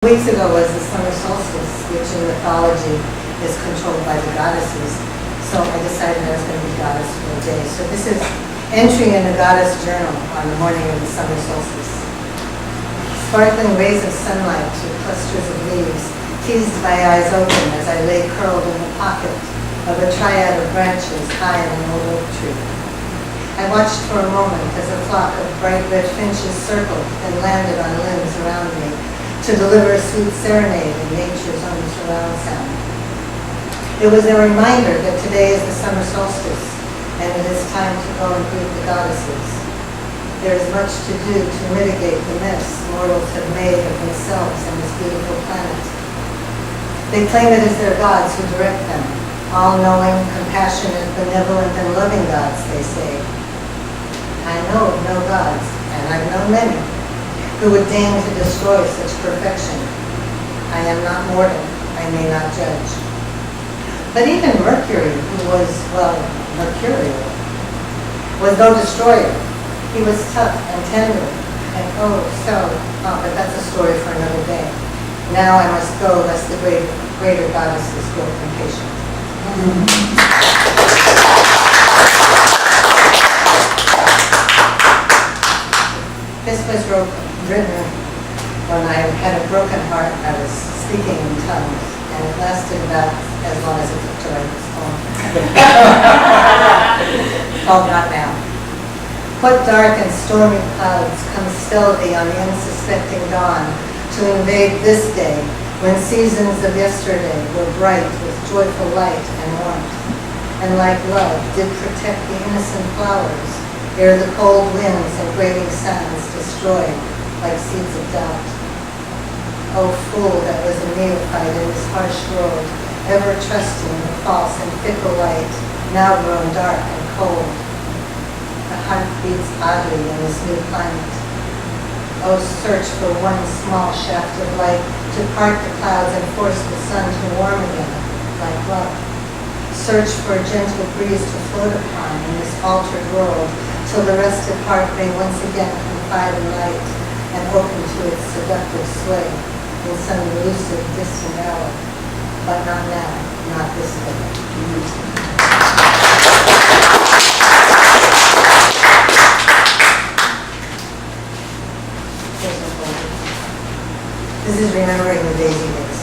Weeks ago was the summer solstice, which in mythology is controlled by the goddesses. So I decided I was going to be goddess for a day. So this is entry in a goddess journal on the morning of the summer solstice. Sparkling rays of sunlight through clusters of leaves teased my eyes open as I lay curled in the pocket of a triad of branches high in an old oak tree. I watched for a moment as a flock of bright red finches circled and landed on limbs around me, to deliver a sweet serenade in nature's own surround sound. It was a reminder that today is the summer solstice, and it is time to go and greet the goddesses. There is much to do to mitigate the mess mortals have made of themselves and this beautiful planet. They claim it is their gods who direct them, all-knowing, compassionate, benevolent, and loving gods, they say. I know of no gods, and I've known many, who would deign to destroy such perfection. I am not mortal, I may not judge. But even Mercury, who was, well, mercurial, was no destroyer. He was tough and tender, and but that's a story for another day. Now I must go, lest the greater goddesses grow impatient. This was written when I had a broken heart. I was speaking in tongues, and it lasted about as long as it took to write this poem. Called Not Now. What dark and stormy clouds come stealthy on the unsuspecting dawn to invade this day, when seasons of yesterday were bright with joyful light and warmth, and like love did protect the innocent flowers, ere the cold winds and grating sands destroyed like seeds of doubt. O fool that was a neophyte in this harsh world, ever trusting the false and fickle light, now grown dark and cold. The heart beats oddly in this new climate. O search for one small shaft of light to part the clouds and force the sun to warm again, like love. Search for a gentle breeze to float upon in this altered world, till the rested heart may once again confide in light and open to its seductive sway in some elusive distant hour. But not now, not this day. This is remembering the daisy days.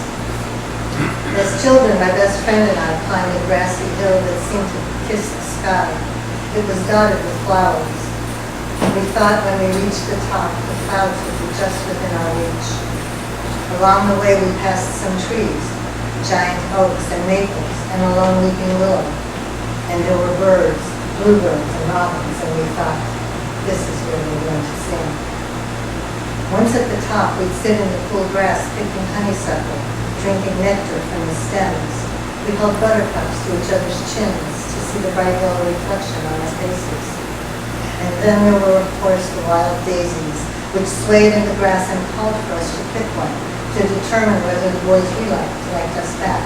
As children, my best friend and I climbed a grassy hill that seemed to kiss the sky. It was dotted with flowers. We thought when we reached the top, the clouds would be just within our reach. Along the way, we passed some trees, giant oaks and maples, and a lone weeping willow. And there were birds, bluebirds and robins, and we thought, this is where we're going to sing. Once at the top, we'd sit in the cool grass picking honeysuckle, drinking nectar from the stems. We held buttercups to each other's chins to see the bright yellow reflection on our faces. And then there were, of course, the wild daisies, which swayed in the grass and called for us to pick one, to determine whether the boys we liked us back.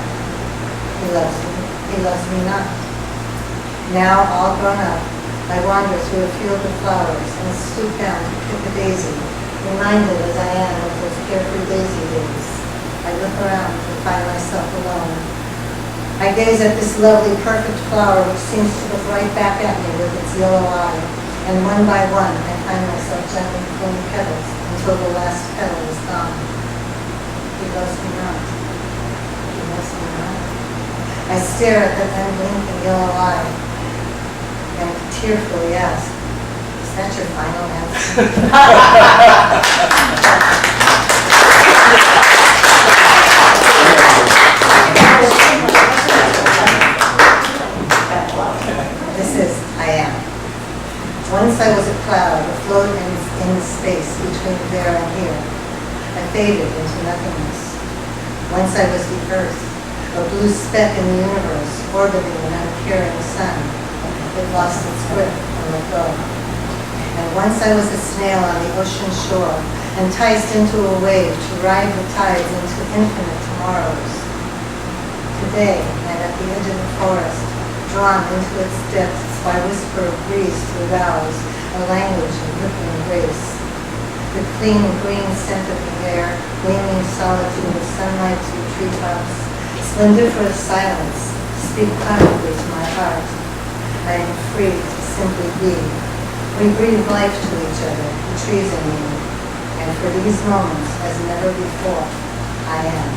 He loves me not. Now, all grown up, I wander through a field of flowers and stoop down to pick a daisy, reminded as I am of those carefree daisy days. I look around to find myself alone. I gaze at this lovely, perfect flower which seems to look right back at me with its yellow eye, and one by one I find myself gently pulling petals until the last petal is gone. He loves me not. He loves me not. I stare at that unblinking yellow eye and tearfully ask, is that your final answer? This is I am. Once I was a cloud afloat in space between there and here. I faded into nothingness. Once I was the earth, a blue speck in the universe, orbiting an uncaring sun. It lost its grip and let go. And once I was a snail on the ocean shore, enticed into a wave to ride the tides into infinite tomorrows. Today, and at the edge of the forest, drawn into its depths by whisper of breeze through boughs, a language of rippling grace. the clean green scent of the air, gleaming solitude of sunlight through treetops, splendiferous silence, speak kindly to my heart. I am free to simply be. We breathe life to each other, the trees and me, and for these moments, as never before, I am.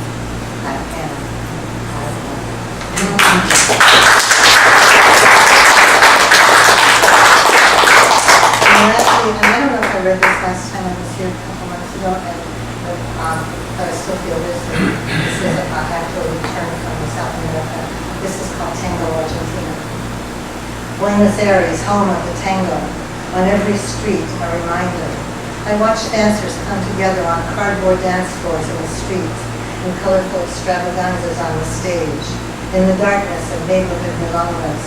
And actually, and I don't know if I read this last time I was here a couple months ago, but I still feel this is a actual return from South America. This is called Tango, Argentina. Buenos Aires, home of the tango. On every street, a reminder. I watch dancers come together on cardboard dance floors in the street, in colorful extravaganzas on the stage, in the darkness of neighborhood milongas.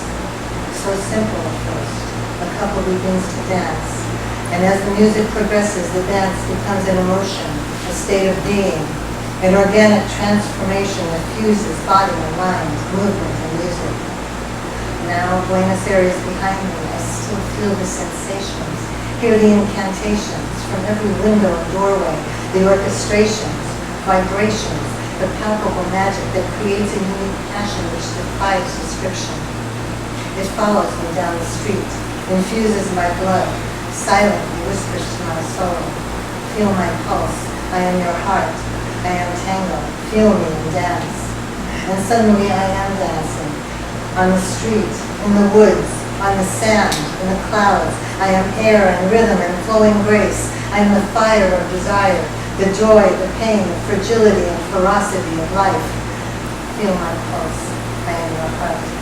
So simple at first. A couple begins to dance, and as the music progresses, the dance becomes an emotion, a state of being, an organic transformation that fuses body and mind, movement and music. Now, Buenos Aires behind me, I still feel the sensations, hear the incantations from every window and doorway, the orchestrations, vibrations, the palpable magic that creates a unique passion which defies description. It follows me down the street, infuses my blood, silently whispers to my soul. Feel my pulse, I am your heart, I am tango, feel me and dance. And suddenly I am dancing. On the street, in the woods, on the sand, in the clouds. I am air and rhythm and flowing grace. I am the fire of desire, the joy, the pain, the fragility and ferocity of life. Feel my pulse, I am your heart.